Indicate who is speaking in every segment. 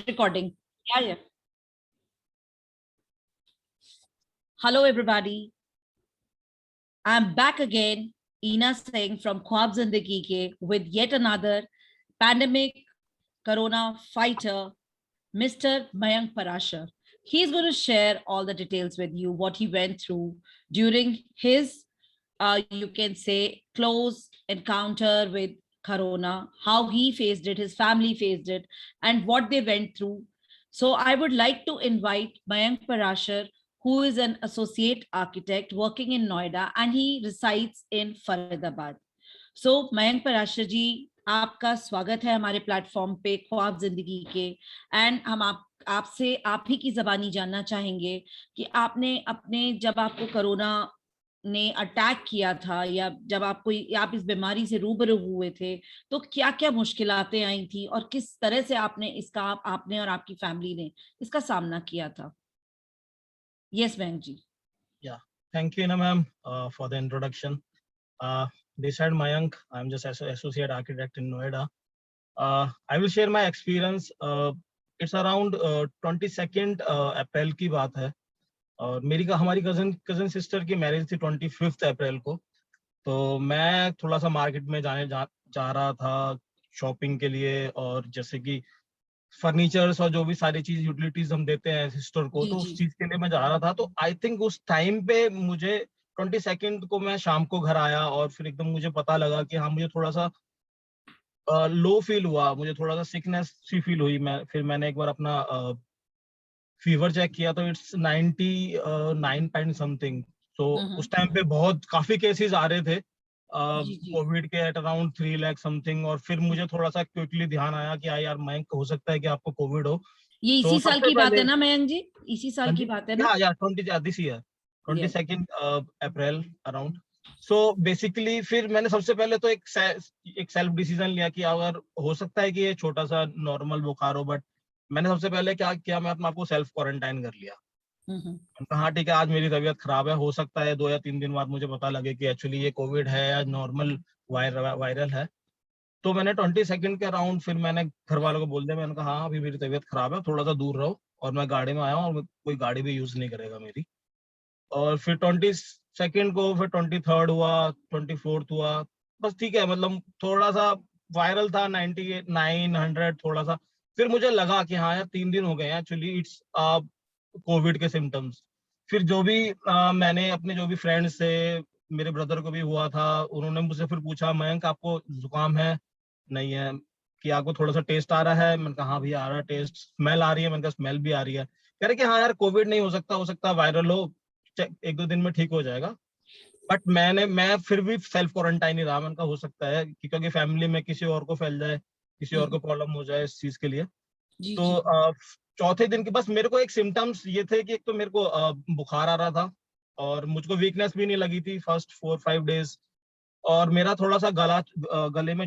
Speaker 1: recording. Yeah, yeah. Hello, everybody. I'm back again, Ina Singh from Khwab Zindagi Ke, with yet another pandemic corona fighter, Mr. Mayank Parashar. He's going to share all the details with you, what he went through during his, you can say, close encounter with corona, how he faced it, his family faced it, and what they went through. So I would like to invite Mayank Parashar, who is an associate architect working in Noida, and he resides in Faridabad. So Mayank Parashar जी, आपका स्वागत है हमारे platform पे ख्वाब जिंदगी के। And हम आपसे आप ही की जबानी जानना चाहेंगे कि आपने अपने, जब आपको कोरोना ने अटैक किया था, या जब आप इस बीमारी से रूबरू हुए थे, तो क्या क्या मुश्किलातें आई थी और किस तरह से आपने और आपकी फैमिली ने इसका सामना किया था। Yes Mayank ji.
Speaker 2: Yeah, thank you, Ina ma'am, for the introduction. This side Mayank, I'm just associate architect in Noida. I will share my experience. It's around 22nd अप्रैल की बात है, और हमारी कजन सिस्टर की मैरिज थी 25th अप्रैल को। तो मैं थोड़ा सा मार्केट में जा रहा था शॉपिंग के लिए, और जैसे कि फर्नीचर्स और जो भी सारी चीज यूटिलिटीज हम देते हैं सिस्टर को, तो उस चीज के लिए मैं जा रहा था। तो आई थिंक उस टाइम पे मुझे 22nd को मैं शाम को घर आया, और फिर एकदम मुझे पता लगा कि हाँ, मुझे थोड़ा सा लो फील हुआ, मुझे थोड़ा सा सिकनेस सी फील हुई। फिर मैंने एक बार अपना फीवर चेक किया, तो इट्स 99 पॉइंट समथिंग। तो उस टाइम पे बहुत काफी केसेस आ रहे थे कोविड के, एट अराउंड 3 लाख समथिंग। और फिर मुझे थोड़ा सा क्विकली ध्यान आया कि यार मयंक, हो सकता है कि आपको कोविड हो।
Speaker 1: ये इसी साल की बात है ना मयंक जी? इसी साल की बात है ना?
Speaker 2: या 22nd अप्रैल अराउंड। सो बेसिकली फिर मैंने सबसे पहले तो एक सेल्फ डिसीजन लिया कि अगर हो सकता है कि ये छोटा सा नॉर्मल बुखार हो, बट मैंने सबसे पहले क्या किया, मैं अपने आप को सेल्फ क्वारंटाइन कर लिया। हाँ ठीक है, आज मेरी तबीयत खराब है, हो सकता है 2 या 3 दिन बाद मुझे पता लगे कि एक्चुअली ये कोविड है या नॉर्मल वायरल है। तो मैंने 22nd के अराउंड फिर मैंने घर वालों को बोल दिया, मैंने कहा हाँ अभी मेरी तबीयत खराब है, थोड़ा सा दूर रहो। और मैं गाड़ी में आया हूँ, और कोई गाड़ी भी यूज नहीं करेगा मेरी। और फिर 22nd को, फिर 23rd हुआ, 24th हुआ। बस ठीक है, मतलब थोड़ा सा वायरल था, 98 900 थोड़ा सा। फिर मुझे लगा कि हाँ यार 3 दिन हो गए हैं, एक्चुअली इट्स कोविड के सिम्टम्स। फिर जो भी मैंने अपने जो भी फ्रेंड्स थे, मेरे ब्रदर को भी हुआ था, उन्होंने मुझसे फिर पूछा, मयंक आपको जुकाम है? नहीं है। कि आपको थोड़ा सा टेस्ट आ रहा है? मैंने कहा हाँ भैया आ रहा है टेस्ट। स्मेल आ रही है? मैंने कहा स्मेल भी आ रही है। कह रहे कि हाँ यार कोविड नहीं हो सकता वायरल हो, 1-2 दिन में ठीक हो जाएगा। बट मैं फिर भी सेल्फ क्वारंटाइन ही रहा। मैंने कहा हो सकता है कि क्योंकि फैमिली में किसी और को फैल जाए, किसी और को प्रॉब्लम हो जाए इस चीज के लिए। तो चौथे दिन के बस मेरे को एक सिम्टम्स ये थे कि एक तो मेरे को बुखार आ रहा था, और मुझको वीकनेस भी नहीं लगी थी फर्स्ट 4-5 डेज। और मेरा थोड़ा सा गले में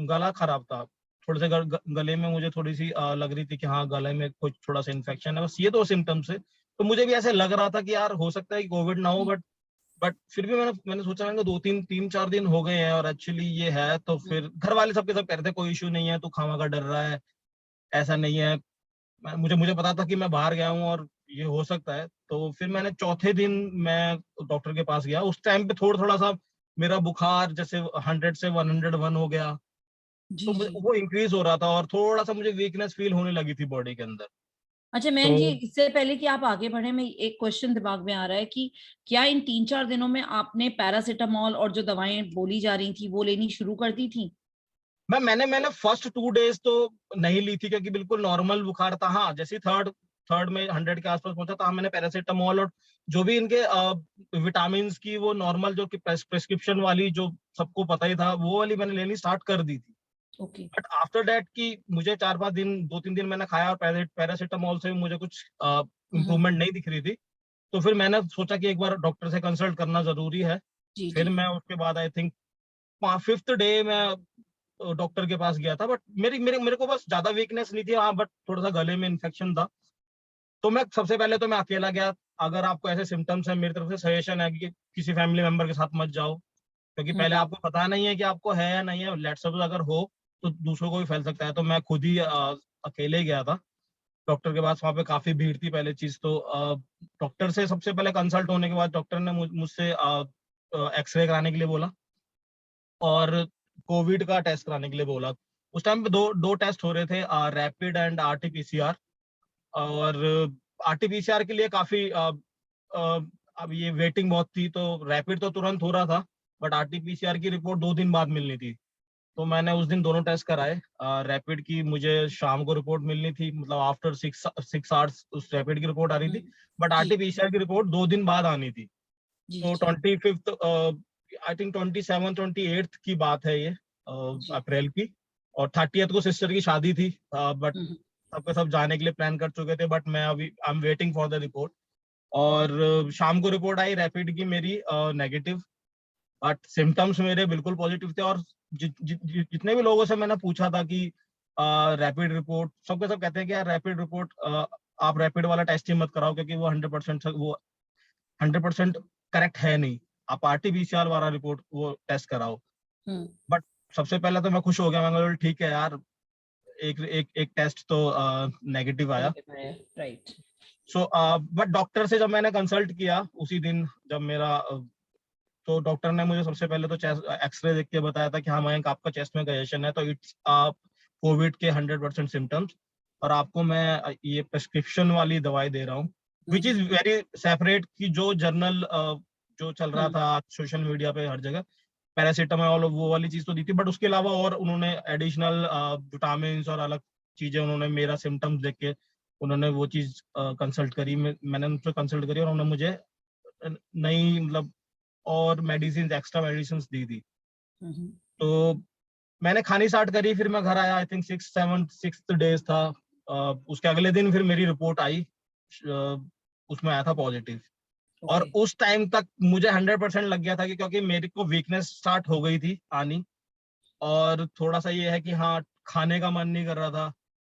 Speaker 2: गला खराब था, थोड़े से गले में मुझे थोड़ी सी लग रही थी कि हाँ गले में कुछ थोड़ा सा इन्फेक्शन है। बस ये 2 सिम्टम्स है। तो मुझे भी ऐसे लग रहा था कि यार हो सकता है कि कोविड ना हो, बट फिर भी मैंने सोचा, मैंने 2-3-4 दिन हो गए हैं और एक्चुअली ये है। तो फिर घर वाले सबके सब कह रहे थे कोई इशू नहीं है, तू खामा का डर रहा है, ऐसा नहीं है। मुझे पता था कि मैं बाहर गया हूँ और ये हो सकता है। तो फिर मैंने चौथे दिन मैं डॉक्टर के पास गया। उस टाइम पे थोड़ा सा मेरा बुखार जैसे 100 से 101 हो गया। तो वो इंक्रीज हो रहा था, और थोड़ा सा मुझे वीकनेस फील होने लगी थी बॉडी के अंदर।
Speaker 1: अच्छा मयंक जी, इससे पहले कि आप आगे बढ़े, मैं एक क्वेश्चन दिमाग में आ रहा है कि क्या इन 3-4 दिनों में आपने पैरासिटामोल और जो दवाएं बोली जा रही थी वो लेनी शुरू कर दी थी?
Speaker 2: मैंने फर्स्ट 2 डेज तो नहीं ली थी, क्योंकि बिल्कुल नॉर्मल बुखार था। हाँ जैसे थर्ड में 100 के आसपास पहुंचा था, हाँ मैंने पैरासिटामोल और जो भी इनके विटामिन की वो नॉर्मल जो कि प्रेस्क्रिप्शन वाली, जो सबको पता ही था, वो वाली मैंने लेनी स्टार्ट कर दी थी। बट आफ्टर दैट कि मुझे 4-5 दिन 2-3 दिन मैंने खाया, और पैरासिटामोल से भी मुझे कुछ इम्प्रूवमेंट नहीं दिख रही थी। तो फिर मैंने सोचा कि एक बार डॉक्टर से कंसल्ट करना जरूरी है। फिर मैं उसके बाद आई थिंक 5th डे मैं डॉक्टर के पास गया था। बट मेरे को बस ज्यादा वीकनेस नहीं थी, हाँ बट थोड़ा सा गले में इन्फेक्शन था। तो मैं सबसे पहले तो मैं अकेला गया। अगर आपको ऐसे सिम्टम्स हैं, मेरी तरफ से सजेशन है कि किसी फैमिली मेंबर के साथ मत जाओ, क्योंकि पहले आपको पता नहीं है कि आपको है या नहीं है। लेट्स सपोज अगर हो तो दूसरों को भी फैल सकता है। तो मैं खुद ही अकेले गया था। डॉक्टर के पास, वहाँ पे काफी भीड़ थी पहले चीज तो। डॉक्टर से सबसे पहले कंसल्ट होने के बाद डॉक्टर ने मुझसे एक्सरे कराने के लिए बोला और कोविड का टेस्ट कराने के लिए बोला। उस टाइम पे दो दो टेस्ट हो रहे थे, रैपिड एंड आरटीपीसीआर। और आरटीपीसीआर के लिए काफी अब ये वेटिंग बहुत थी, तो रैपिड तो तुरंत हो रहा था, बट आरटीपीसीआर की रिपोर्ट 2 दिन बाद मिलनी थी। तो मैंने उस दिन दोनों टेस्ट कराए। रैपिड की मुझे शाम को रिपोर्ट मिलनी थी, मतलब आफ्टर 6 आवर्स उस रैपिड की रिपोर्ट आ रही थी, बट
Speaker 1: जी
Speaker 2: आरटीपीसीआर की रिपोर्ट 2 दिन बाद आनी थी।
Speaker 1: जी
Speaker 2: तो
Speaker 1: जी
Speaker 2: 25th, आई थिंक 27 28 की बात है ये,
Speaker 1: जी।
Speaker 2: अप्रैल की। और 30th को सिस्टर की शादी थी, बट
Speaker 1: हम्म,
Speaker 2: सबके सब जाने के लिए प्लान कर चुके थे, बट मैं अभी I am waiting for the report. और शाम को रिपोर्ट आई रैपिड की मेरी नेगेटिव, बट सिम्टम्स मेरे बिल्कुल पॉजिटिव थे। और जितने भी लोगों से मैंने पूछा था कि रैपिड रिपोर्ट, सबके सब कहते हैं कि यार रैपिड रिपोर्ट, आप रैपिड वाला टेस्ट ही मत कराओ, क्योंकि वो 100% वो 100% करेक्ट है नहीं। आप आरटीपीसीआर वाला रिपोर्ट वो टेस्ट कराओ।
Speaker 1: हम्म,
Speaker 2: बट सबसे पहले तो मैं खुश हो गया, मैंने बोला ठीक है यार, एक एक एक टेस्ट तो नेगेटिव आया।
Speaker 1: negative है, राइट।
Speaker 2: सो बट डॉक्टर से जब मैंने कंसल्ट किया उसी दिन, जब मेरा तो डॉक्टर ने मुझे सबसे पहले तो एक्सरे देख के बताया था कि हाँ मयंक, आपका चेस्ट में कंजेशन है, तो इट्स कोविड के 100% सिम्टम्स। और आपको मैं ये प्रेस्क्रिप्शन वाली दवाई दे रहा हूँ, विच इज वेरी सेपरेट, की जो जर्नल जो चल रहा था सोशल मीडिया पे हर जगह, पैरासीटामोल वो वाली चीज तो दी थी, बट उसके अलावा और उन्होंने एडिशनल विटामिन और अलग चीजें, उन्होंने मेरा सिम्टम्स देख के उन्होंने वो चीज कंसल्ट करी। मैंने उनसे कंसल्ट करी और उन्होंने मुझे नई, मतलब और मेडिसिन, एक्स्ट्रा मेडिसिन दी थी। तो मैंने खानी स्टार्ट करी, फिर मैं घर आया, आई थिंक 6 7 6 डेज था। उसके अगले दिन फिर मेरी रिपोर्ट आई, उसमें आया था पॉजिटिव। और
Speaker 1: ओके।
Speaker 2: उस टाइम तक मुझे 100% लग गया था कि, क्योंकि मेरे को वीकनेस स्टार्ट हो गई थी आनी, और थोड़ा सा ये है कि हाँ, खाने का मन नहीं कर रहा था।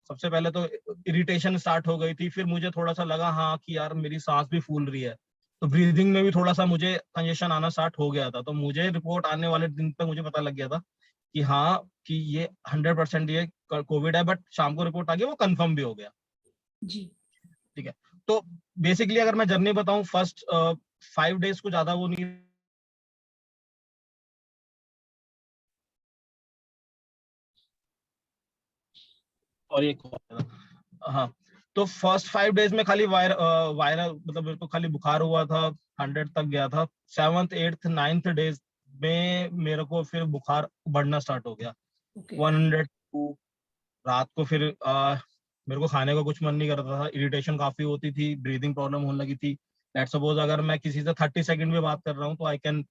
Speaker 2: सबसे पहले तो इरिटेशन स्टार्ट हो गई थी, फिर मुझे थोड़ा सा लगा हाँ कि यार मेरी सांस भी फूल रही है, तो ब्रीदिंग में भी थोड़ा सा मुझे कंजेशन आना स्टार्ट हो गया था। तो मुझे रिपोर्ट आने वाले दिन तक मुझे पता लग गया था कि हाँ, कि ये 100% ये कोविड है। बट शाम को रिपोर्ट आ गई, वो कंफर्म भी हो गया।
Speaker 1: जी
Speaker 2: ठीक है। तो बेसिकली अगर मैं जर्नी बताऊं, फर्स्ट 5 डेज को ज्यादा वो नहीं। और एक हाँ, तो फर्स्ट 5 डेज में खाली वायरल, मतलब मेरे को खाली बुखार हुआ था, 100 तक गया था। 7th 8th 9th डेज में मेरे को फिर बुखार बढ़ना स्टार्ट हो गया,
Speaker 1: ओके
Speaker 2: 102। रात को फिर मेरे को खाने का कुछ मन नहीं करता था, इरिटेशन काफी होती थी, ब्रीदिंग प्रॉब्लम होने लगी थी। लेट्स सपोज अगर मैं किसी से 30 सेकंड में बात कर रहा हूँ, तो आई कैन,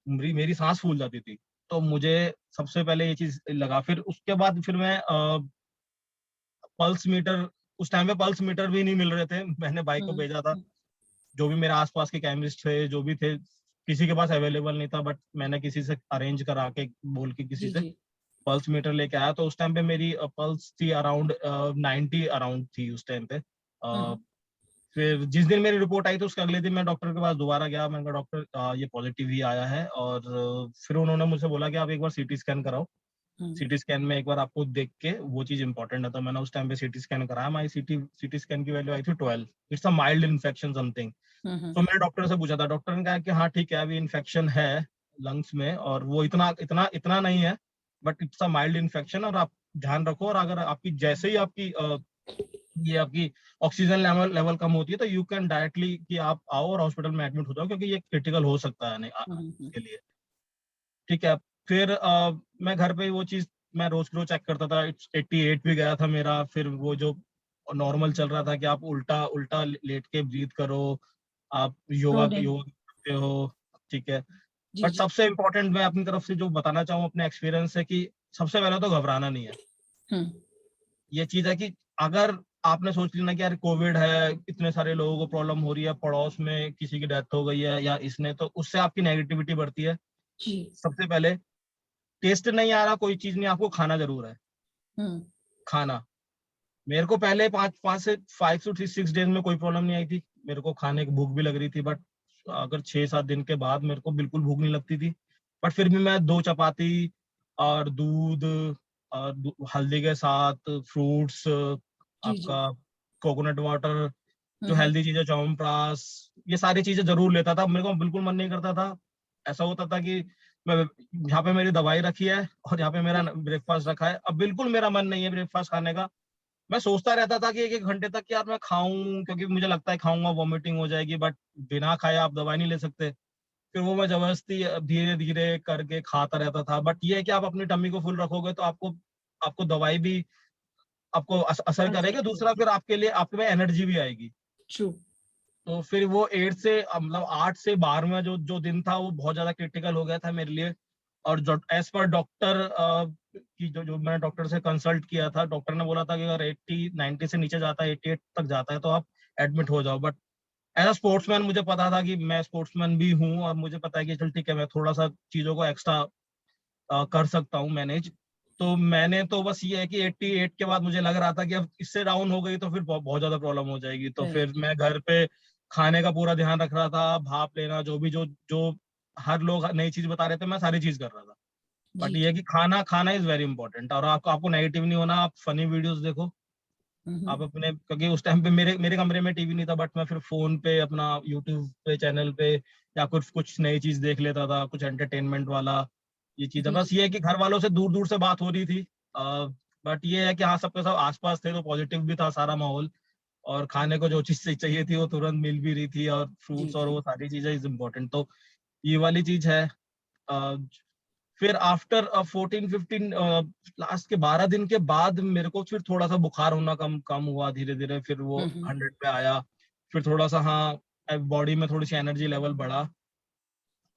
Speaker 2: मेरी सांस फूल जाती थी। तो मुझे सबसे पहले ये चीज लगा। फिर उसके बाद फिर मैं पल्स मीटर, उस टाइम पे पल्स मीटर भी नहीं मिल रहे थे, मैंने भाई को भेजा था। जो भी मेरे आसपास के केमिस्ट थे, जो भी थे, किसी के पास अवेलेबल नहीं था, बट मैंने किसी से अरेंज करा के, बोल के किसी
Speaker 1: जी
Speaker 2: से
Speaker 1: जी
Speaker 2: पल्स मीटर लेके आया। तो उस टाइम पे मेरी पल्स थी अराउंड 90 अराउंड थी उस टाइम पे।
Speaker 1: हम्म,
Speaker 2: फिर जिस दिन मेरी रिपोर्ट आई, तो उसके अगले दिन मैं डॉक्टर के पास दोबारा गया। मैंने कहा डॉक्टर, ये पॉजिटिव ही आया है। और फिर उन्होंने मुझसे बोला कि आप एक बार सीटी स्कैन कराओ,
Speaker 1: हम्म,
Speaker 2: सीटी स्कैन में एक बार आपको देख के, वो चीज इंपॉर्टेंट है। तो मैंने उस टाइम पे सीटी स्कैन कराया, हमारी सीटी स्कैन की वैल्यू आई थी 12। It's a mild infection something.
Speaker 1: Hmm,
Speaker 2: तो मैंने डॉक्टर से पूछा था, डॉक्टर ने कहा कि हाँ ठीक है, अभी इन्फेक्शन है लंग्स में, और वो इतना इतना इतना नहीं है, but it's a mild infection, और आप ध्यान रखो। और अगर आपकी जैसे ही आपकी ये आपकी ऑक्सीजन लेवल कम होती है, तो यू कैन डायरेक्टली कि आप आओ और हॉस्पिटल में एडमिट हो जाओ, क्योंकि ये क्रिटिकल हो सकता है नहीं के लिए। ठीक है। फिर मैं घर पे ही वो चीज, मैं रोज रोज चेक करता था, 88 भी गया था मेरा। फिर वो जो नॉर्मल चल रहा था कि आप उल्टा उल्टा लेट के ब्रीथ करो, आप योगा
Speaker 1: प्रोनेट।
Speaker 2: योगा करते हो। ठीक है।
Speaker 1: जी
Speaker 2: बट
Speaker 1: जी।
Speaker 2: सबसे इम्पोर्टेंट मैं अपनी तरफ से जो बताना चाहूँ अपने एक्सपीरियंस है, कि सबसे पहले तो घबराना नहीं है।
Speaker 1: हम्म,
Speaker 2: ये चीज है कि अगर आपने सोच लिया ना कि यार कोविड है, इतने सारे लोगों को प्रॉब्लम हो रही है, पड़ोस में किसी की डेथ हो गई है या इसने, तो उससे आपकी नेगेटिविटी बढ़ती है।
Speaker 1: जी।
Speaker 2: सबसे पहले, टेस्ट नहीं आ रहा कोई चीज नहीं, आपको खाना जरूर है।
Speaker 1: हम्म,
Speaker 2: खाना, मेरे को पहले 5 से 6 डेज में कोई प्रॉब्लम नहीं आई थी, मेरे को खाने की भूख भी लग रही थी। बट अगर 6 7 दिन के बाद मेरे को बिल्कुल भूख नहीं लगती थी। बट फिर भी मैं 2 चपाती और दूध और हल्दी के साथ फ्रूट्स
Speaker 1: जी जी।
Speaker 2: आपका कोकोनट वाटर, जो
Speaker 1: हम्म,
Speaker 2: हेल्दी चीजें, च्यवनप्राश, ये सारी चीजें जरूर लेता था। मेरे को बिल्कुल मन नहीं करता था। ऐसा होता था कि मैं यहाँ पे मेरी दवाई रखी है और यहाँ पे मेरा
Speaker 1: जी,
Speaker 2: ब्रेकफास्ट रखा है, अब बिल्कुल मेरा मन नहीं है ब्रेकफास्ट खाने का। मैं सोचता रहता था कि एक एक घंटे तक यार मैं खाऊं, क्योंकि मुझे लगता है खाऊंगा वॉमिटिंग हो जाएगी, बट बिना खाए आप दवाई नहीं ले सकते। फिर वो मैं जबरदस्ती धीरे धीरे करके खाता रहता था। बट ये है कि आप अपनी टम्मी को फुल रखोगे तो आपको आपको दवाई भी आपको असर करेगा। दूसरा, फिर आपके लिए आपके में एनर्जी भी आएगी।
Speaker 1: ट्रू।
Speaker 2: तो फिर वो 8 से मतलब 8 से 12वां जो जो दिन था वो बहुत ज्यादा क्रिटिकल हो गया था मेरे लिए। और जो एज पर डॉक्टर की जो मैंने डॉक्टर से कंसल्ट किया था, डॉक्टर ने बोला था कि अगर 80-90 से नीचे जाता है, 88 तक जाता है, तो आप एडमिट हो जाओ। बट एज अ स्पोर्ट्समैन मुझे पता था कि मैं स्पोर्ट्समैन भी हूँ और मुझे पता है कि चल ठीक है, मैं थोड़ा सा चीजों को एक्स्ट्रा कर सकता हूँ मैनेज। तो मैंने तो बस ये है कि 88 के बाद मुझे लग रहा था कि अब इससे डाउन हो गई तो फिर बहुत ज्यादा प्रॉब्लम हो जाएगी। तो फिर
Speaker 1: राइट।
Speaker 2: मैं घर पे खाने का पूरा ध्यान रख रहा था, भाप लेना, जो भी जो जो हर लोग नई चीज बता रहे थे, मैं सारी चीज कर रहा था। बट
Speaker 1: जी
Speaker 2: ये है
Speaker 1: जी।
Speaker 2: कि खाना खाना इज वेरी इंपॉर्टेंट। और आपको आपको नेगेटिव नहीं होना, आप फनी वीडियोस देखो।
Speaker 1: हम्म,
Speaker 2: आप अपने, क्योंकि उस टाइम पे मेरे मेरे कमरे में टीवी नहीं था, बट मैं फिर फोन पे अपना यूट्यूब पे चैनल पे या कुछ कुछ नई चीज देख लेता था, कुछ एंटरटेनमेंट वाला। ये चीज है।
Speaker 1: जी
Speaker 2: बस
Speaker 1: जी।
Speaker 2: ये है कि घर वालों से दूर दूर से बात हो रही थी। बट ये है कि हाँ, सबके सब आसपास थे तो पॉजिटिव भी था सारा माहौल। और खाने को जो चीज चाहिए थी वो तुरंत मिल भी रही थी, और
Speaker 1: जी
Speaker 2: फ्रूट्स और
Speaker 1: जी।
Speaker 2: वो सारी चीजें इज इम्पोर्टेंट। तो ये वाली चीज है। अ, फिर आफ्टर 14-15 लास्ट के 12 दिन के बाद मेरे को फिर थोड़ा सा बुखार होना कम कम हुआ धीरे धीरे, फिर वो
Speaker 1: हम्म।
Speaker 2: 100 पे आया। फिर थोड़ा सा, हाँ, बॉडी में थोड़ी सी एनर्जी लेवल बढ़ा।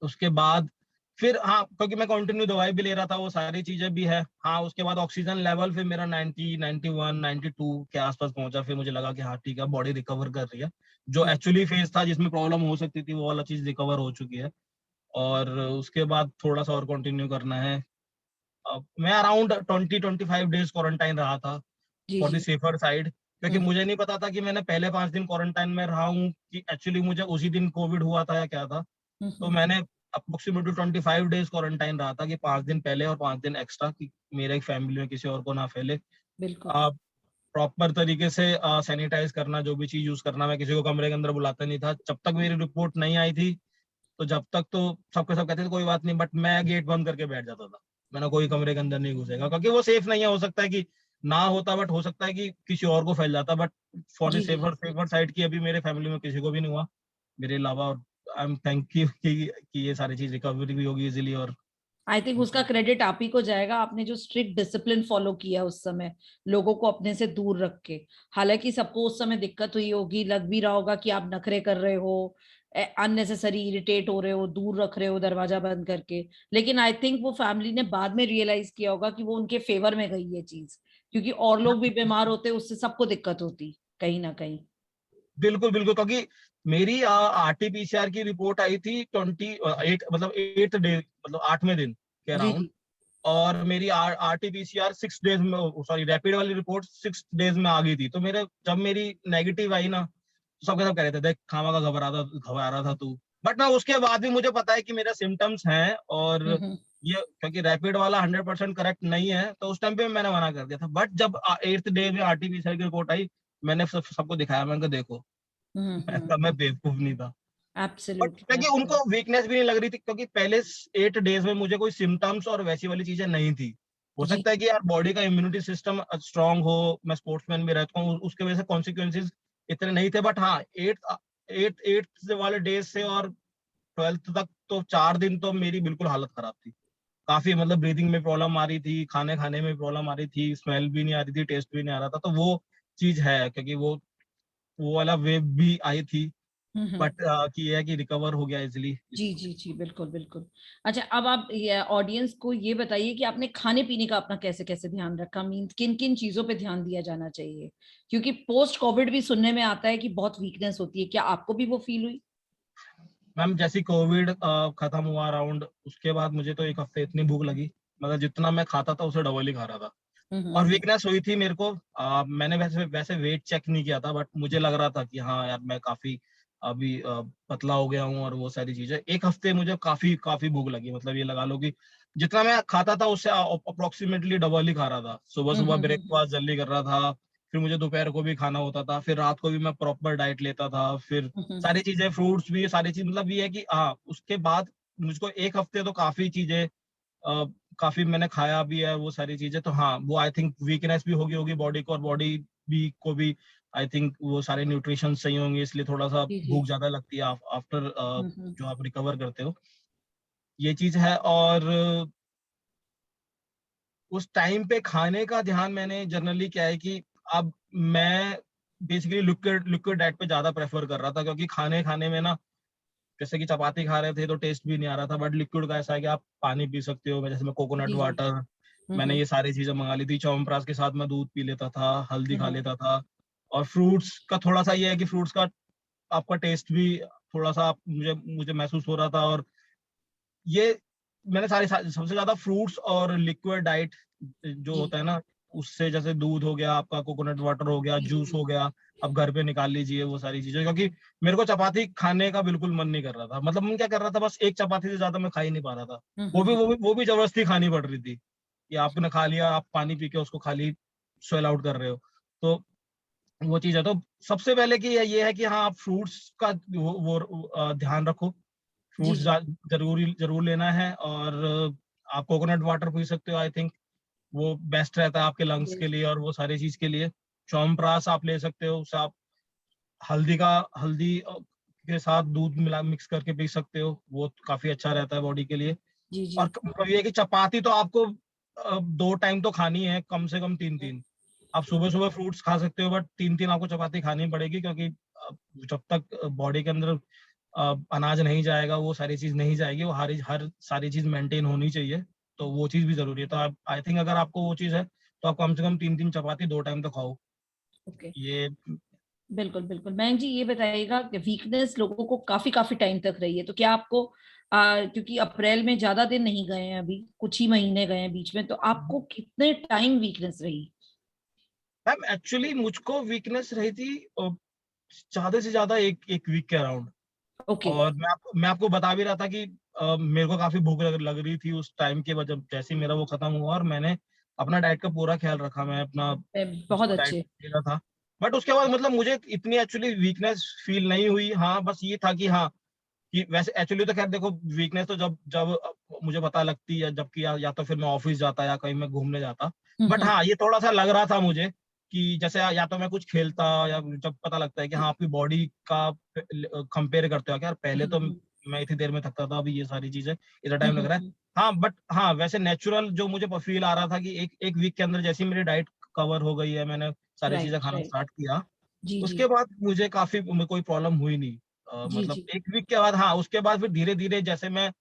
Speaker 2: उसके बाद फिर, हाँ, क्योंकि मैं कंटिन्यू दवाई भी ले रहा था, वो सारी चीजें भी है। हाँ, उसके बाद ऑक्सीजन लेवल फिर मेरा 90, 91, 92 के आसपास पहुंचा। फिर मुझे लगा कि हाँ ठीक है, बॉडी रिकवर कर रही है। जो
Speaker 1: जी।
Speaker 2: एक्चुअली फेज था जिसमें प्रॉब्लम हो सकती थी, वो वाला चीज रिकवर हो चुकी है। और उसके बाद थोड़ा सा और कंटिन्यू करना है। मैं अराउंड 20-25 डेज क्वारंटाइन रहा था,
Speaker 1: जी
Speaker 2: फॉर द
Speaker 1: जी।
Speaker 2: Safer side. क्योंकि
Speaker 1: हम्म
Speaker 2: मुझे नहीं पता था कि मैंने पहले 5 दिन क्वारंटाइन में रहा हूँ कि एक्चुअली मुझे उसी दिन कोविड हुआ था या क्या था। तो
Speaker 1: हम्म।
Speaker 2: मैंने अप्रोक्सीमेटली 25 डेज क्वारंटाइन रहा था, कि 5 दिन पहले और 5 दिन एक्स्ट्रा, कि मेरे फैमिली में किसी और को ना फैले।
Speaker 1: बिल्कुल।
Speaker 2: प्रॉपर तरीके से सैनिटाइज करना, जो भी चीज यूज करना, मैं किसी को कमरे के अंदर बुलाता नहीं था जब तक मेरी रिपोर्ट नहीं आई थी। तो जब तक तो सबके सब कहते थे कोई बात नहीं, बट मैं गेट बंद करके बैठ जाता था। मैंने कोई कमरे के अंदर नहीं घुसेगा, क्योंकि वो सेफ नहीं है। हो सकता है कि ना होता, बट हो सकता है कि किसी और को फैल जाता। बट फॉर द
Speaker 1: जी जी।
Speaker 2: सेफर सेफर साइड की, अभी मेरे फैमिली में किसी को भी नहीं हुआ मेरे अलावा। और आई एम थैंक यू कि ये सारी चीज रिकवरी भी होगी इजीली। और
Speaker 1: आई थिंक उसका क्रेडिट आप ही को जाएगा, आपने जो स्ट्रिक्ट डिसिप्लिन फॉलो किया उस समय, लोगों को अपने से दूर रख के। हालांकि सबको उस समय दिक्कत हुई होगी, लग भी रहा होगा कि आप नखरे कर रहे हो, अननेसेसरी इरिटेट हो रहे हो, दूर रख रहे हो दरवाजा बंद करके। लेकिन आई थिंक वो फैमिली ने बाद में रियलाइज किया होगा कि वो उनके फेवर में गई ये चीज, क्योंकि और लोग भी बीमार होते, उससे सबको दिक्कत होती कहीं ना कहीं।
Speaker 2: बिल्कुल बिल्कुल, क्योंकि मेरी आरटीपीसीआर की रिपोर्ट आई थी 28, मतलब 8 डे, मतलब 8वें दिन के
Speaker 1: जी
Speaker 2: अराउंड।
Speaker 1: जी।
Speaker 2: और मेरी आरटीपीसीआर 6 डेज में, सॉरी, रैपिड वाली रिपोर्ट 6 डेज में आ गई थी। तो मेरे जब मेरी नेगेटिव आई ना, तो सबके सब कह रहे थे देख खामा का घबरा रहा था तू। बट ना, उसके बाद भी मुझे पता है कि मेरे सिम्टम्स हैं। और
Speaker 1: हम्म।
Speaker 2: ये क्योंकि रैपिड वाला 100% करेक्ट नहीं है, तो उस टाइम पे मैंने मना कर दिया था। बट जब 8th डे में आरटीपीसीआर की रिपोर्ट आई, मैंने सबको दिखाया। मैंने कहा देखो, मैं बेवकूफ नहीं था। बट
Speaker 1: एब्सोल्युटली
Speaker 2: क्योंकि उनको
Speaker 1: एब्सोल्युटली।
Speaker 2: वीकनेस भी नहीं लग रही थी, क्योंकि पहले 8 डेज में मुझे कोई सिम्टम्स और वैसी वाली चीजें नहीं थी। हो
Speaker 1: जी
Speaker 2: सकता है कि यार बॉडी का इम्यूनिटी सिस्टम स्ट्रांग हो, मैं स्पोर्ट्समैन भी रहता हूँ, उसके वजह से कॉन्सिक्वेंसेज इतने नहीं थे। बट हाँ, एट वाले डेज से और 12th तक तो 4 दिन तो मेरी बिल्कुल हालत खराब थी। काफी, मतलब ब्रीदिंग में प्रॉब्लम आ रही थी, खाने खाने में प्रॉब्लम आ रही थी, स्मेल भी नहीं आ रही थी, टेस्ट भी नहीं आ रहा था। तो वो चीज है, क्योंकि वो वाला वेव भी आई थी।
Speaker 1: हम्म।
Speaker 2: बट कि ये है कि रिकवर हो गया इजिली।
Speaker 1: जी जी जी, बिल्कुल बिल्कुल। अच्छा, अब आप ये ऑडियंस को ये बताइए कि आपने खाने पीने का अपना कैसे कैसे ध्यान रखा, मीन किन किन चीजों पे ध्यान दिया जाना चाहिए, क्योंकि पोस्ट कोविड भी सुनने में आता है कि बहुत वीकनेस होती है, क्या आपको भी वो फील हुई?
Speaker 2: मैम, जैसे कोविड खत्म हुआ अराउंड, उसके बाद मुझे तो एक हफ्ते इतनी भूख लगी, मतलब जितना मैं खाता था उससे डबल ही खा रहा था। और
Speaker 1: हम्म।
Speaker 2: वीकनेस हुई थी मेरे को। मैंने वैसे वैसे वेट चेक नहीं किया था, बट मुझे लग रहा था कि हाँ यार, मैं काफी अभी पतला हो गया हूँ। और वो सारी चीजें, एक हफ्ते मुझे काफी काफी भूख लगी। मतलब ये लगा लो कि जितना मैं खाता था उससे अप्रोक्सीमेटली डबल ही खा रहा था। सुबह सुबह
Speaker 1: हम्म।
Speaker 2: ब्रेकफास्ट जल्दी कर रहा था, फिर मुझे दोपहर को भी खाना होता था, फिर रात को भी मैं प्रॉपर डाइट लेता था, फिर
Speaker 1: हम्म,
Speaker 2: सारी चीजें, फ्रूट्स भी, सारी चीज, मतलब ये है कि हाँ, उसके बाद मुझको 1 हफ्ते तो काफी चीजें, काफी मैंने खाया भी है वो सारी चीजें, तो हाँ, वो आई थिंक वीकनेस भी होगी होगी बॉडी को, और बॉडी भी को भी आई थिंक वो सारे न्यूट्रिशन सही होंगे, इसलिए थोड़ा सा
Speaker 1: जी जी।
Speaker 2: भूख ज्यादा लगती है आफ्टर
Speaker 1: हम्म।
Speaker 2: जो आप रिकवर करते हो, ये चीज है। और उस टाइम पे खाने का ध्यान मैंने जनरली क्या है कि अब मैं बेसिकली लिक्विड लिक्विड डाइट पे ज्यादा प्रेफर कर रहा था, क्योंकि खाने खाने में ना, जैसे कि चपाती खा रहे थे तो टेस्ट भी नहीं आ रहा था, बट लिक्विड का ऐसा है कि आप पानी पी सकते हो, जैसे मैं कोकोनट
Speaker 1: जी जी।
Speaker 2: वाटर, मैंने
Speaker 1: हम्म।
Speaker 2: ये सारी चीजें मंगा ली थी, च्यवनप्राश के साथ मैं दूध पी लेता था, हल्दी खा
Speaker 1: हम्म।
Speaker 2: लेता था। और फ्रूट्स का थोड़ा सा ये है कि फ्रूट्स का आपका टेस्ट भी थोड़ा सा मुझे मुझे महसूस हो रहा था। और ये मैंने सबसे ज्यादा फ्रूट्स और लिक्विड डाइट जो
Speaker 1: जी
Speaker 2: होता है ना, उससे जैसे दूध हो गया आपका, कोकोनट वाटर हो गया,
Speaker 1: जी
Speaker 2: जूस
Speaker 1: जी।
Speaker 2: हो गया, अब घर पे निकाल लीजिए वो सारी चीजें, क्योंकि मेरे को चपाती खाने का बिल्कुल मन नहीं कर रहा था। मतलब मैं क्या कर रहा था, बस एक चपाती से ज्यादा मैं खा ही नहीं पा रहा था,
Speaker 1: हम्म।
Speaker 2: वो भी जबरदस्ती खानी पड़ रही थी, कि आपने खा लिया, आप पानी पी के उसको खाली स्वेल आउट कर रहे हो। तो वो चीज है, तो सबसे पहले कि ये है कि हाँ, आप फ्रूट्स का ध्यान रखो,
Speaker 1: जी
Speaker 2: फ्रूट्स
Speaker 1: जी।
Speaker 2: जरूर जरूर लेना है। और आप कोकोनट वाटर पी सकते हो, आई थिंक वो बेस्ट रहता है आपके लंग्स
Speaker 1: जी
Speaker 2: के लिए और वो सारी चीज के लिए। च्यवनप्राश आप ले सकते हो, उससे आप हल्दी के साथ दूध मिला मिक्स करके पी सकते हो, वो काफी अच्छा रहता है बॉडी के लिए।
Speaker 1: जी जी।
Speaker 2: और मतलब ये है कि चपाती तो आपको 2 टाइम तो खानी है, कम से कम 3-3। आप सुबह सुबह फ्रूट्स खा सकते हो, बट 3-3 आपको चपाती खानी पड़ेगी, क्योंकि जब तक बॉडी के अंदर अनाज नहीं जाएगा, वो सारी चीज नहीं जाएगी, वो हर सारी चीज मेंटेन होनी चाहिए, तो वो चीज भी जरूरी है। तो आप आई थिंक अगर आपको वो चीज है, तो आप कम से कम 3-3 चपाती 2 टाइम तो खाओ,
Speaker 1: ओके।
Speaker 2: ये।
Speaker 1: बिल्कुल बिल्कुल। मयंक जी, ये बताइएगा कि वीकनेस लोगों को काफी काफी टाइम तक रही है, तो क्या आपको क्योंकि अप्रैल में ज्यादा दिन नहीं गए हैं, अभी कुछ ही महीने गए हैं बीच में, तो आपको कितने टाइम वीकनेस रही?
Speaker 2: मैम एक्चुअली मुझको वीकनेस रही थी ज्यादा से ज्यादा एक एक वीक के अराउंड।
Speaker 1: ओके।
Speaker 2: और मैं आपको बता भी रहा था कि मेरे को काफी भूख लग रही थी उस टाइम के बाद, जब जैसे ही मेरा वो खत्म हुआ, और मैंने अपना डाइट का पूरा ख्याल रखा, मैं अपना
Speaker 1: बहुत
Speaker 2: जो डाइट
Speaker 1: अच्छे।
Speaker 2: ले रहा था। बट उसके बाद मतलब मुझे इतनी एक्चुअली वीकनेस फील नहीं हुई। हाँ, बस ये था कि हाँ, कि वैसे एक्चुअली तो खैर देखो, वीकनेस तो जब जब मुझे पता लगती है, जबकि या तो फिर मैं ऑफिस जाता या कहीं मैं घूमने जाता। बट
Speaker 1: हम्म।
Speaker 2: हाँ, ये थोड़ा सा लग रहा था मुझे कि जैसे या तो मैं कुछ खेलता, या जब पता लगता है कि हाँ, आपकी बॉडी का कंपेयर करते हो कि यार पहले तो
Speaker 1: हम्म।
Speaker 2: मैं इतनी देर में थकता था, अभी ये सारी चीजें इतना टाइम लग रहा है।
Speaker 1: हम्म।
Speaker 2: हाँ, बट हाँ, वैसे नेचुरल जो मुझे फील आ रहा था कि एक एक वीक के अंदर जैसी मेरी डाइट कवर हो गई है, मैंने सारी चीजें
Speaker 1: राइट
Speaker 2: खाना
Speaker 1: राइट।
Speaker 2: स्टार्ट किया,
Speaker 1: जी जी।
Speaker 2: उसके बाद मुझे काफी कोई प्रॉब्लम हुई नहीं।
Speaker 1: जी
Speaker 2: मतलब
Speaker 1: जी।
Speaker 2: 1 वीक के बाद, हाँ, उसके बाद फिर धीरे धीरे जैसे मैं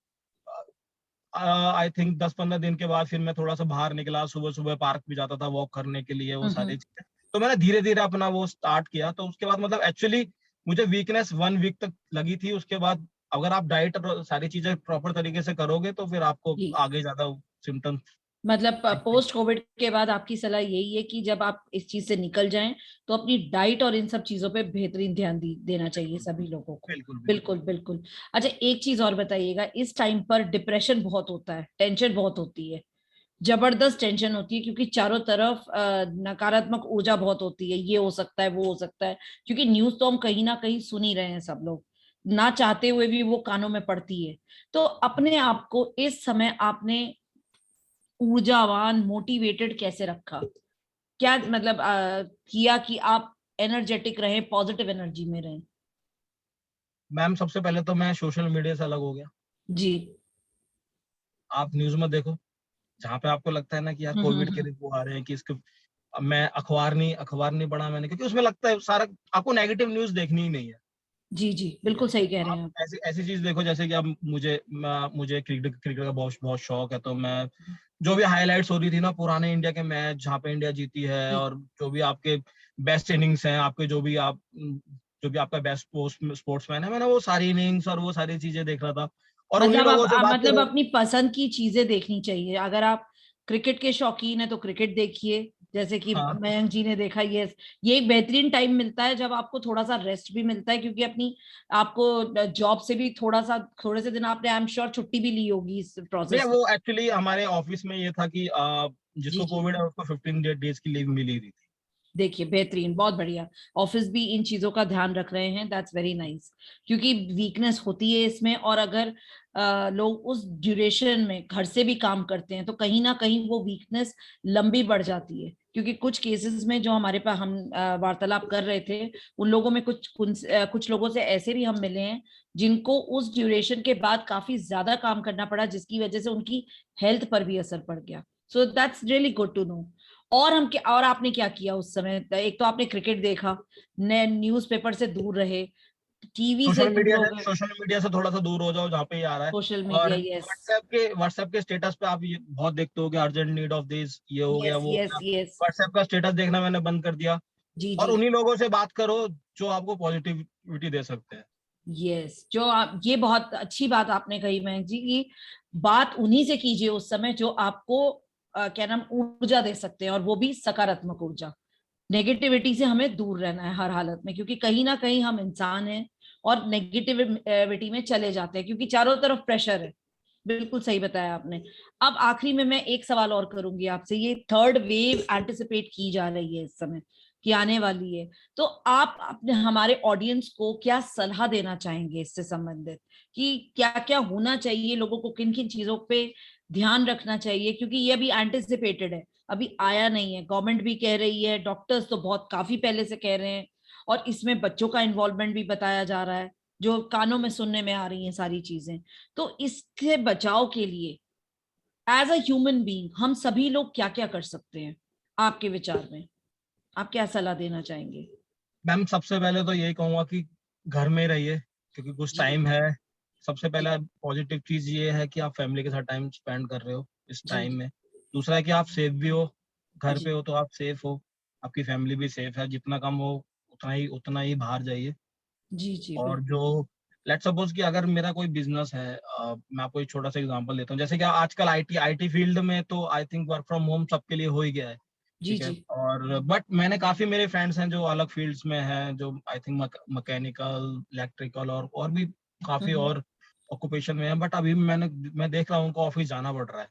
Speaker 2: आई थिंक 10-15 दिन के बाद फिर मैं थोड़ा सा बाहर निकला, सुबह सुबह पार्क भी जाता था वॉक करने के लिए, वो सारी
Speaker 1: हम्म।
Speaker 2: चीजें, तो मैंने धीरे धीरे अपना वो स्टार्ट किया। तो उसके बाद मतलब एक्चुअली मुझे वीकनेस 1 वीक तक लगी थी। उसके बाद अगर आप डाइट और सारी चीजें प्रॉपर तरीके से करोगे, तो फिर आपको
Speaker 1: जी।
Speaker 2: आगे ज्यादा सिम्टम्स।
Speaker 1: मतलब पोस्ट कोविड के बाद आपकी सलाह यही है कि जब आप इस चीज से निकल जाएं, तो अपनी डाइट और इन सब चीजों पे बेहतरीन ध्यान देना चाहिए
Speaker 2: बिल्कुल
Speaker 1: सभी लोगों को।
Speaker 2: बिल्कुल बिल्कुल।
Speaker 1: बिल्कुल बिल्कुल। अच्छा, एक चीज और बताइएगा, इस टाइम पर डिप्रेशन बहुत होता है, टेंशन बहुत होती है, जबरदस्त टेंशन होती है, क्योंकि चारों तरफ नकारात्मक ऊर्जा बहुत होती है, ये हो सकता है वो हो सकता है, क्योंकि न्यूज तो हम कहीं ना कहीं सुन ही रहे हैं सब लोग, ना चाहते हुए भी वो कानों में पड़ती है। तो अपने आप को इस समय आपने ऊर्जावान, मोटिवेटेड कैसे रखा? क्या मतलब किया कि आप एनर्जेटिक रहें, पॉजिटिव एनर्जी में रहें?
Speaker 2: मैम सबसे पहले तो मैं सोशल मीडिया से अलग हो गया।
Speaker 1: जी।
Speaker 2: आप न्यूज में देखो, जहाँ पे आपको लगता है ना कि यार कोविड के रिपोर्ट आ रहे हैं कि इसके, अब मैं अखबार नहीं पढ़ा मैंने, क्योंकि उसमें लगता है सारा आपको नेगेटिव न्यूज देखनी ही नहीं है।
Speaker 1: जी जी,
Speaker 2: ठीक है,
Speaker 1: बिल्कुल सही कह रहे
Speaker 2: आप
Speaker 1: हैं आप।
Speaker 2: ऐसी ऐसी चीज देखो, जैसे कि अब मुझे क्रिकेट क्रिकेट का बहुत बहुत शौक है, तो मैं जो भी हाइलाइट्स हो रही थी ना पुराने इंडिया के मैच जहाँ पे इंडिया जीती है,
Speaker 1: जी
Speaker 2: और जो भी आपके बेस्ट इनिंग्स हैं, आपके जो भी आपका बेस्ट स्पोर्ट्समैन है, मैंने वो सारी इनिंग्स और वो सारी चीजें देख रहा था, और उन्हीं
Speaker 1: मतलब
Speaker 2: लोगों से बात
Speaker 1: मतलब
Speaker 2: करो।
Speaker 1: अपनी पसंद की चीजें देखनी चाहिए। अगर आप क्रिकेट के शौकीन है तो क्रिकेट देखिए, जैसे कि
Speaker 2: हाँ,
Speaker 1: मयंक जी ने देखा। ये एक बेहतरीन टाइम मिलता है जब आपको थोड़ा सा रेस्ट भी मिलता है, क्योंकि अपनी आपको जॉब से भी थोड़े से दिन आपने आई एम श्योर छुट्टी भी ली होगी इस
Speaker 2: भैया
Speaker 1: प्रोसेस में।
Speaker 2: वो एक्चुअली हमारे ऑफिस में ये था कि
Speaker 1: जी
Speaker 2: जिसको
Speaker 1: जी।
Speaker 2: कोविड है उसको 15 डेज की लीव मिली हुई थी।
Speaker 1: देखिए बेहतरीन, बहुत बढ़िया। ऑफिस भी इन चीजों का ध्यान रख रहे हैं, दैट्स वेरी नाइस। क्योंकि वीकनेस होती है इसमें, और अगर लोग उस ड्यूरेशन में घर से भी काम करते हैं तो कहीं ना कहीं वो वीकनेस लंबी बढ़ जाती है। क्योंकि कुछ केसेस में जो हमारे पास हम वार्तालाप कर रहे थे, उन लोगों में कुछ लोगों से ऐसे भी हम मिले हैं जिनको उस ड्यूरेशन के बाद काफी ज्यादा काम करना पड़ा, जिसकी वजह से उनकी हेल्थ पर भी असर पड़ गया। So that's really good to know. और आपने क्या किया उस समय? एक तो आपने क्रिकेट देखा, ने न्यूज़पेपर से दूर रहे, टीवी से दूर हो गए।
Speaker 2: सोशल मीडिया से थोड़ा सा दूर हो जाओ जहाँ पे ये आ रहा है।
Speaker 1: सोशल
Speaker 2: और
Speaker 1: मीडिया, यस।
Speaker 2: व्हाट्सएप के स्टेटस पे आप ये बहुत देखते हो कि अर्जेंट नीड ऑफ दिस, ये हो गया
Speaker 1: यस
Speaker 2: वो हो
Speaker 1: यस
Speaker 2: गया।
Speaker 1: यस।
Speaker 2: व्हाट्सएप का स्टेटस देखना मैंने बंद कर दिया।
Speaker 1: जी
Speaker 2: और
Speaker 1: जी।
Speaker 2: उन्हीं लोगों से बात करो जो आपको पॉजिटिविटी दे सकते हैं।
Speaker 1: यस, जो आप, ये बहुत अच्छी बात आपने कही मयंक जी, की बात उन्हीं से कीजिए उस समय जो आपको क्या नाम, ऊर्जा दे सकते हैं, और वो भी सकारात्मक ऊर्जा। नेगेटिविटी से हमें दूर रहना है हर हालत में, क्योंकि कहीं ना कहीं हम इंसान हैं और नेगेटिविटी में चले जाते हैं, क्योंकि चारों तरफ प्रेशर है। बिल्कुल सही बताया आपने। अब आखिरी में मैं एक सवाल और करूंगी आपसे। ये थर्ड वेव एंटिसिपेट की जा रही है इस समय कि आने वाली है, तो आप अपने हमारे ऑडियंस को क्या सलाह देना चाहेंगे इससे संबंधित, कि क्या क्या होना चाहिए, लोगों को किन किन चीजों पे ध्यान रखना चाहिए? क्योंकि ये अभी एंटिसिपेटेड है, अभी आया नहीं है। गवर्नमेंट भी कह रही है, डॉक्टर्स तो बहुत काफी पहले से कह रहे हैं, और इसमें बच्चों का इन्वॉल्वमेंट भी बताया जा रहा है, जो कानों में सुनने में आ रही हैं सारी चीजें। तो इससे बचाव के लिए एज अ ह्यूमन बीइंग हम सभी लोग क्या क्या कर सकते हैं आपके विचार में? आप क्या सलाह देना चाहेंगे?
Speaker 2: मैम सबसे पहले तो यही कहूंगा कि घर में रहिए, क्योंकि कुछ
Speaker 1: जी
Speaker 2: टाइम है। सबसे
Speaker 1: जी
Speaker 2: पहला पॉजिटिव चीज ये है कि आप फैमिली के साथ टाइम स्पेंड कर रहे हो इस
Speaker 1: जी
Speaker 2: टाइम
Speaker 1: जी
Speaker 2: में। दूसरा है कि आप सेफ भी हो, घर पे
Speaker 1: जी
Speaker 2: हो तो आप सेफ हो, आपकी फैमिली भी सेफ है। जितना कम हो उतना ही बाहर जाइए।
Speaker 1: जी जी
Speaker 2: और
Speaker 1: बिल्कुल।
Speaker 2: जो लेट्स सपोज कि अगर मेरा कोई बिजनेस है, मैं आपको एक छोटा सा एग्जांपल देता हूँ। जैसे कि आजकल आईटी फील्ड में तो I think work from home सबके लिए हो ही गया है।
Speaker 1: जी
Speaker 2: ठीक है।
Speaker 1: जी।
Speaker 2: और बट मैंने काफी मेरे फ्रेंड्स हैं जो अलग फील्ड्स में हैं, जो आई थिंक मैकेनिकल, इलेक्ट्रिकल और भी काफी
Speaker 1: हम्म।
Speaker 2: और ऑक्यूपेशन में है। बट अभी मैं देख रहा हूँ उनको ऑफिस जाना पड़ रहा है।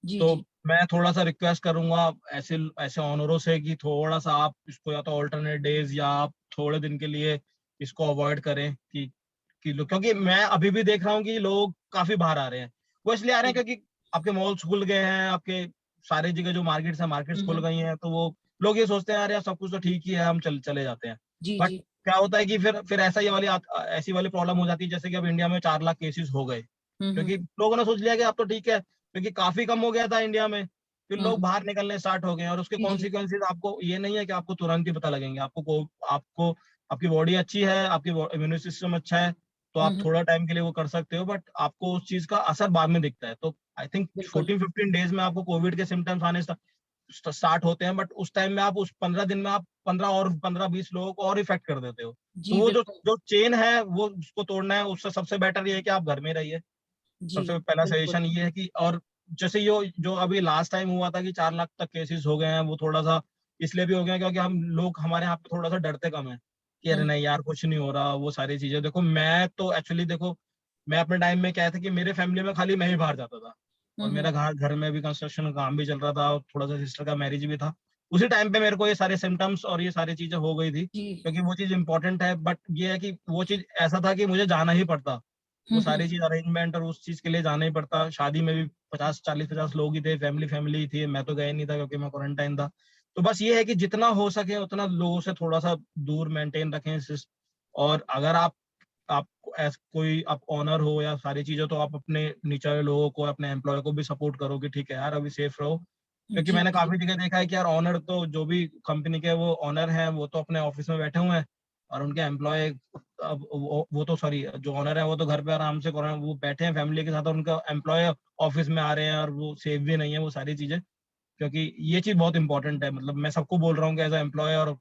Speaker 1: जी
Speaker 2: तो
Speaker 1: जी।
Speaker 2: मैं थोड़ा सा रिक्वेस्ट करूंगा ऐसे ऐसे ऑनरों से कि थोड़ा सा आप इसको या तो ऑल्टरनेट डेज या आप थोड़े दिन के लिए इसको अवॉइड करें क्योंकि मैं अभी भी देख रहा हूँ कि लोग काफी बाहर आ रहे हैं। वो इसलिए आ रहे हैं
Speaker 1: जी।
Speaker 2: क्योंकि आपके मॉल्स खुल गए हैं, आपके सारी जगह जो मार्केट्स खुल
Speaker 1: हम्म।
Speaker 2: गई हैं, तो वो लोग ये सोचते हैं यार यार सब कुछ तो ठीक ही है, हम चले जाते हैं।
Speaker 1: जी
Speaker 2: बट
Speaker 1: जी।
Speaker 2: क्या होता है कि फिर ऐसी वाली प्रॉब्लम हो जाती है, जैसे कि अब इंडिया में 4 लाख केसेस हो गए,
Speaker 1: हम्म।
Speaker 2: क्योंकि लोगों ने सोच लिया कि अब तो ठीक है, क्योंकि काफी कम हो गया था इंडिया में। फिर लोग
Speaker 1: हम्म।
Speaker 2: बाहर निकलने स्टार्ट हो गए हैं, और उसके
Speaker 1: जी जी।
Speaker 2: कॉन्सिक्वेंसेज आपको ये नहीं है कि आपको तुरंत ही पता लगेंगे। आपको आपकी बॉडी अच्छी है, आपकी इम्यून सिस्टम अच्छा है, तो आप
Speaker 1: हम्म।
Speaker 2: थोड़ा टाइम के लिए वो कर सकते हो, बट आपको उस चीज का असर बाद में दिखता है। तो आई थिंक
Speaker 1: बिल्कुल।
Speaker 2: 14-15 डेज में आपको कोविड के सिम्टम्स आने स्टार्ट होते हैं। बट उस टाइम में आप उस 15 दिन में आप 15-20 लोगों को और इफेक्ट कर देते हो। तो
Speaker 1: जी
Speaker 2: वो जो
Speaker 1: बिल्कुल।
Speaker 2: जो चेन है वो उसको तोड़ना है। उससे सबसे बेटर ये है कि आप घर में रहिए।
Speaker 1: जी
Speaker 2: सबसे पहला
Speaker 1: बिल्कुल।
Speaker 2: सजेशन ये है कि, और जैसे यो जो अभी लास्ट टाइम हुआ था कि 4 लाख तक केसेस हो गए हैं, वो थोड़ा सा इसलिए भी हो गया क्योंकि हम लोग हमारे यहाँ पे थोड़ा सा डरते कम है कि अरे
Speaker 1: हम्म
Speaker 2: नहीं यार कुछ नहीं हो रहा, वो सारी चीजें। देखो मैं तो एक्चुअली देखो, मैं अपने टाइम में क्या था कि मेरे फैमिली में खाली मैं ही बाहर जाता था, और
Speaker 1: हम्म।
Speaker 2: मेरा घर घर में भी कंस्ट्रक्शन का काम भी चल रहा था, और थोड़ा सा सिस्टर का मैरिज भी था। उसी टाइम पे मेरे को ये सारे सिम्टम्स और ये सारी चीजें हो गई थी,
Speaker 1: जी।
Speaker 2: क्योंकि वो चीज इंपॉर्टेंट है। बट ये है कि वो चीज ऐसा था कि मुझे जाना ही पड़ता, वो सारी
Speaker 1: हम्म।
Speaker 2: चीज अरेंजमेंट और उस चीज के लिए जाना ही पड़ता। शादी में भी 50 40 50 लोग ही थे, फैमिली ही थी, मैं तो गया नहीं था क्योंकि मैं क्वारंटाइन था। तो बस ये है कि जितना हो सके उतना लोगों से थोड़ा सा दूर मेंटेन रखें। और अगर आप कोई आप ऑनर हो या सारी चीजें, तो आप अपने नीचे वाले लोगों को, अपने एम्प्लॉय को भी सपोर्ट करो कि ठीक है यार अभी सेफ रहो। क्योंकि
Speaker 1: जी
Speaker 2: मैंने
Speaker 1: जी।
Speaker 2: काफी जगह देखा है कि यार ऑनर तो जो भी कंपनी के वो ऑनर हैं वो तो अपने ऑफिस में बैठे हुए हैं, और उनके एम्प्लॉय, अब वो तो सॉरी, जो ऑनर है वो तो घर पे आराम से वो बैठे हैं फैमिली के साथ, और उनका एम्प्लॉय ऑफिस में आ रहे हैं, और वो सेफ भी नहीं है वो सारी चीजें। क्योंकि ये चीज बहुत इंपॉर्टेंट है। मतलब मैं सबको बोल रहा हूँ कि एज एम्प्लॉय और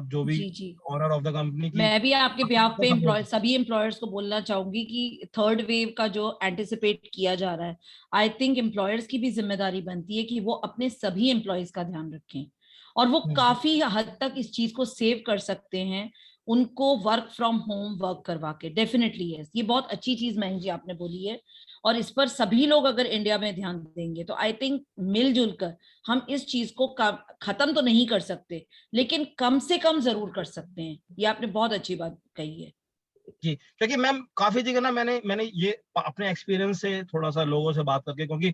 Speaker 2: जो भी
Speaker 1: जी जी।
Speaker 2: ऑनर ऑफ द कंपनी की,
Speaker 1: मैं भी आपके
Speaker 2: अपने
Speaker 1: बिहाफ
Speaker 2: को
Speaker 1: पे
Speaker 2: सपोर्ट।
Speaker 1: सभी एम्प्लॉयर्स को बोलना चाहूंगी कि थर्ड वेव का जो एंटिसिपेट किया जा रहा है, आई थिंक एम्प्लॉयर्स की भी जिम्मेदारी बनती है कि वो अपने सभी एम्प्लॉयज का ध्यान रखें, और वो काफी हद तक इस चीज को सेव कर सकते हैं उनको वर्क फ्रॉम होम वर्क करवा के, डेफिनेटली यस, ये बहुत अच्छी चीज महंग जी आपने बोली है। और इस पर सभी लोग अगर इंडिया में ध्यान देंगे तो आई थिंक मिलजुल कर हम इस चीज को खत्म तो नहीं कर सकते, लेकिन कम से कम जरूर कर सकते हैं। ये आपने बहुत अच्छी बात कही है
Speaker 2: जी, क्योंकि मैम काफ़ी जगह ना मैंने ये अपने एक्सपीरियंस से थोड़ा-सा लोगों से बात करके, क्योंकि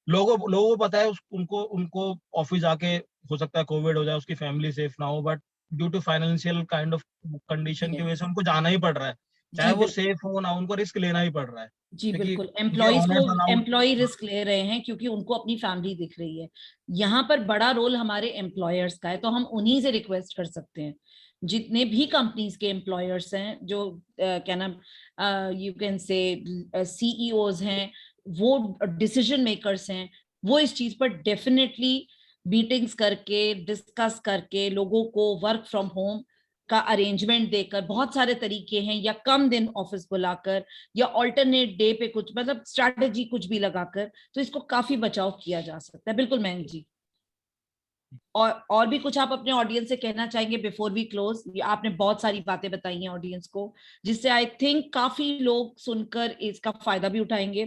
Speaker 2: लोगों लोगों को पता है उनको उनको ऑफिस जाके हो सकता है कोविड हो जाए, उसकी फैमिली सेफ ना हो, but due to financial kind of condition की
Speaker 1: ये।
Speaker 2: वजह से उनको जाना ही पड़ रहा है। चाहे
Speaker 1: जी
Speaker 2: वो
Speaker 1: बिल्कुल।
Speaker 2: सेफ हो ना हो, उनको रिस्क लेना ही पड़ रहा है।
Speaker 1: जी
Speaker 2: क्योंकि
Speaker 1: बिल्कुल,
Speaker 2: ये
Speaker 1: एम्प्लॉयज को,
Speaker 2: ऑनर्स अलाउड।
Speaker 1: एम्प्लॉय
Speaker 2: हाँ,
Speaker 1: रिस्क ले रहे हैं क्योंकि उनको अपनी फैमिली दिख रही है। यहाँ पर बड़ा रोल हमारे एम्प्लॉयर्स का है, तो हम उन्हीं से रिक्वेस्ट कर सकते हैं, जितने भी कंपनीज के एम्प्लॉयर्स हैं, जो क्या नाम, यू कैन से सीईओज हैं, वो डिसीजन मेकर्स हैं, वो इस चीज पर डेफिनेटली मीटिंग्स करके, डिस्कस करके, लोगों को वर्क फ्रॉम होम का अरेंजमेंट देकर, बहुत सारे तरीके हैं, या कम दिन ऑफिस बुलाकर, या ऑल्टरनेट डे पे कुछ, मतलब स्ट्रैटेजी कुछ भी लगाकर, तो इसको काफी बचाव किया जा सकता है। बिल्कुल मयंक जी। और भी कुछ आप अपने ऑडियंस से कहना चाहेंगे बिफोर वी क्लोज? आपने बहुत सारी बातें बताई हैं ऑडियंस को, जिससे आई थिंक काफी लोग सुनकर इसका फायदा भी उठाएंगे।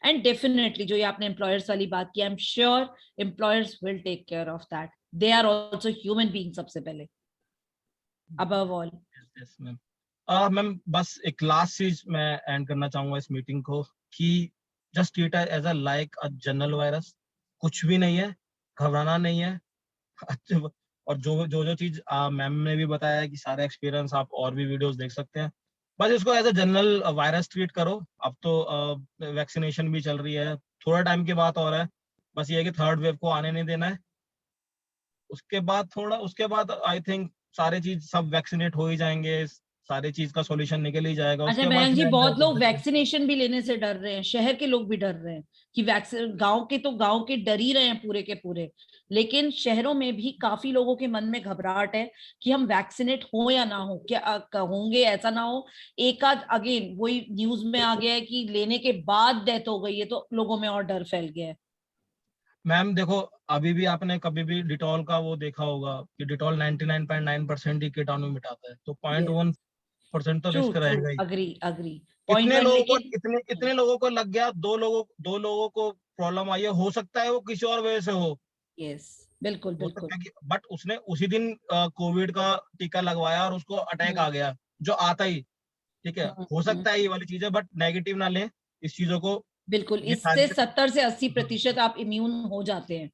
Speaker 1: एंड डेफिनेटली जो ये आपने एम्प्लॉयर्स वाली बात की, I am sure employers will take care of that. They are also human being सबसे पहले, above all.
Speaker 2: Yes ma'am. Ma'am बस एक लास्ट चीज मैं एंड करना चाहूंगा इस मीटिंग को, कि just treat as a like a general virus. कुछ भी नहीं है, घबराना नहीं है। अच्छा, और जो चीज मैम ने भी बताया है कि सारे एक्सपीरियंस आप और भी वीडियोस देख सकते हैं। बस इसको as a general virus treat करो। अब तो वैक्सीनेशन भी चल रही है, थोड़ा टाइम की बात और है। बस ये है कि थर्ड वेव को आने नहीं देना है। उसके बाद आई थिंक सारे चीज सब वैक्सीनेट हो ही जाएंगे, सारी चीज का सॉल्यूशन निकल ही जाएगा।
Speaker 1: अच्छा
Speaker 2: उसके बाद
Speaker 1: मयंक
Speaker 2: फिर
Speaker 1: जी,
Speaker 2: एंजॉय
Speaker 1: बहुत
Speaker 2: कर
Speaker 1: लोग
Speaker 2: सकते हैं।
Speaker 1: वैक्सीनेशन भी लेने से डर रहे हैं, शहर के लोग भी डर रहे हैं कि वैक्सीन, गांव के तो गांव के डर ही रहे हैं पूरे के पूरे, लेकिन शहरों में भी काफी लोगों के मन में घबराहट है कि हम वैक्सीनेट हो या ना हो, क्या होंगे, ऐसा ना हो एक आध, अगेन वही न्यूज में आ गया है कि लेने के बाद डेथ हो गई है, तो लोगों में और डर फैल गया है।
Speaker 2: मैम देखो, अभी भी आपने कभी भी डिटॉल का वो देखा होगा कि डिटॉल 99.9% ही कीटाणु मिटाता है, तो
Speaker 1: ये
Speaker 2: 0.1% तो
Speaker 1: ट्रू
Speaker 2: रिस्क
Speaker 1: ट्रू,
Speaker 2: रहेगा ही।
Speaker 1: अग्री अग्री, पॉइंट वन, लेकिन
Speaker 2: इतने लोगों को लग गया, दो लोगों को प्रॉब्लम आई है, हो सकता है वो किसी और वजह से
Speaker 1: यस बिल्कुल
Speaker 2: हो
Speaker 1: बिल्कुल।
Speaker 2: सकता है कि बट उसने उसी दिन कोविड का टीका लगवाया और उसको अटैक आ
Speaker 1: हम्म
Speaker 2: गया, जो आता ही। ठीक है, हो
Speaker 1: हम्म।
Speaker 2: सकता है ये वाली चीजें, बट नेगेटिव ना लें इस चीजों को।
Speaker 1: बिल्कुल,
Speaker 2: ये
Speaker 1: इससे
Speaker 2: सारी।
Speaker 1: 70 से 80% आप इम्यून हो जाते हैं,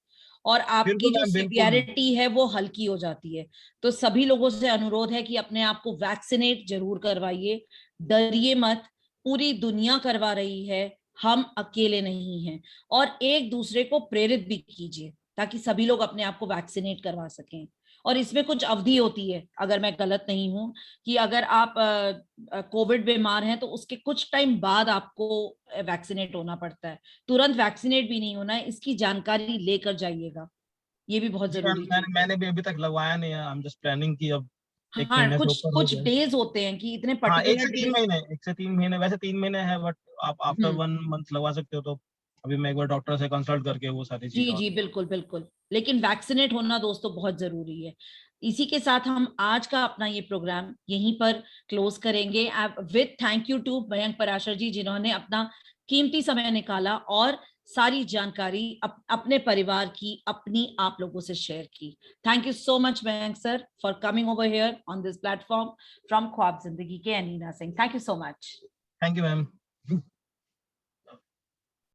Speaker 1: और आपकी
Speaker 2: बिल्कुल
Speaker 1: जो
Speaker 2: मैम, बिल्कुल मैम।
Speaker 1: सिवियरिटी है वो हल्की हो जाती है। तो सभी लोगों से अनुरोध है कि अपने आप को वैक्सीनेट जरूर करवाइए, डरिए मत, पूरी दुनिया करवा रही है, हम अकेले नहीं हैं। और एक दूसरे को प्रेरित भी कीजिए ताकि सभी लोग अपने आप को वैक्सीनेट करवा सकें। और इसमें कुछ अवधि होती है, अगर मैं गलत नहीं हूं, कि अगर आप कोविड बीमार हैं तो उसके कुछ टाइम बाद आपको वैक्सीनेट होना पड़ता है, तुरंत वैक्सीनेट भी नहीं होना है, इसकी जानकारी लेकर जाइएगा, ये भी बहुत
Speaker 2: जी मैम,
Speaker 1: जरूरी चीज है।
Speaker 2: मैंने भी अभी तक लगवाया नहीं है। आई एम जस्ट प्लानिंग कि अब एक
Speaker 1: हाँ,
Speaker 2: महीने से
Speaker 1: कुछ
Speaker 2: ऊपर हो
Speaker 1: कुछ
Speaker 2: गया।
Speaker 1: डेज होते हैं कि इतने
Speaker 2: हाँ,
Speaker 1: पर्टिकुलर डेज।
Speaker 2: 1 से 3 महीने, वैसे 3 महीने है, बट आप आफ्टर
Speaker 1: हम्म।
Speaker 2: 1 मंथ लगवा सकते हो। तो अभी मैं एक बार डॉक्टर से कंसल्ट करके वो सारी
Speaker 1: जी
Speaker 2: चीजें और।
Speaker 1: जी बिल्कुल बिल्कुल, लेकिन वैक्सीनेट होना दोस्तों बहुत जरूरी है। इसी के साथ हम आज का अपना ये प्रोग्राम यहीं पर क्लोज करेंगे, with thank you to Mayank Parashar ji, जिन्होंने अपना कीमती समय निकाला और सारी जानकारी अपने परिवार की, अपनी आप लोगों से शेयर की। Thank you so much Mayank sir for coming over here on this platform from Khwab Zindagi के, Anina Singh, thank you so much.
Speaker 2: Thank you ma'am.